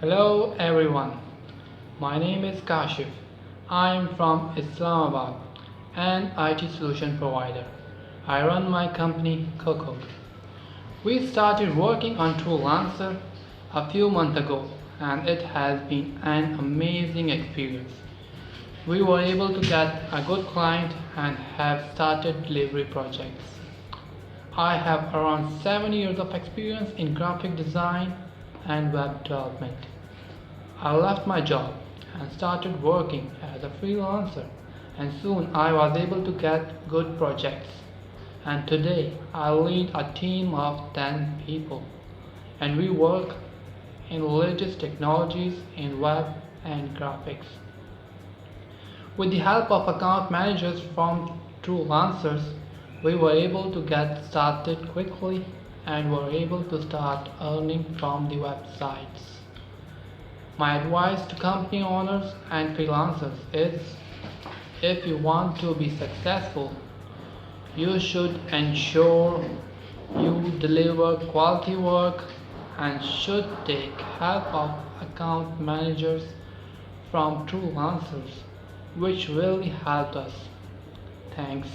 Hello everyone, my name is Kashif. I am from Islamabad, an IT solution provider. I run my company Coco. We started working on Truelancer a few months ago and it has been an amazing experience. We were able to get a good client and have started delivery projects. I have around 7 years of experience in graphic design and web development. I left my job and started working as a freelancer, and soon I was able to get good projects. And today I lead a team of 10 people, and we work in latest technologies in web and graphics. With the help of account managers from Truelancers, we were able to get started quickly and were able to start earning from the websites. My advice to company owners and freelancers is if you want to be successful, you should ensure you deliver quality work and should take help of account managers from freelancers, which really helped us. Thanks.